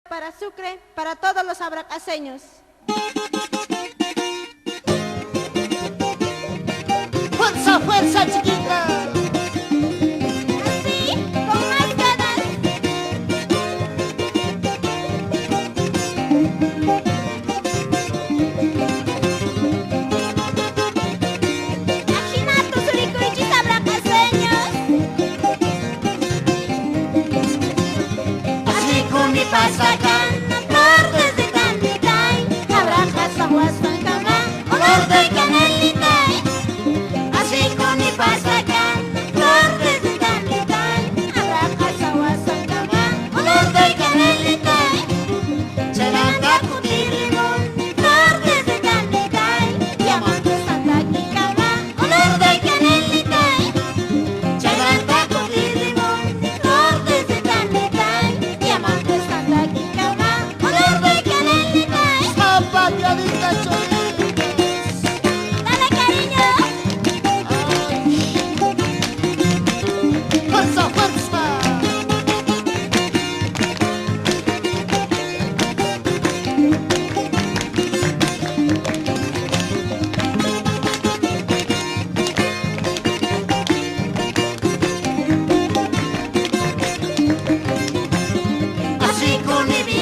para Sucre, para todos los abracaseños. ¡Fuerza, fuerza, chiquita! Así, con más ganas. Achinato, suricurichis abracaseños. Así con mi pasacan, Nortes de Tanditay, abrajas aguastancama, olor de canelita. así con mi pasacan. Nortes de Tanditay, abrajas aguastancama, Olor de canelita. Chelanda putirimón. Nortes de Tanditay, diamantes Tantaquicama, Olor de canelita. Chelanda putirimón. Nortes de Tanditay, diamantes Tantaquicama, Olor de canelita. Zapateadita, choritas. dale cariño. ¡Fuerza, fuerza! Así con mi vida.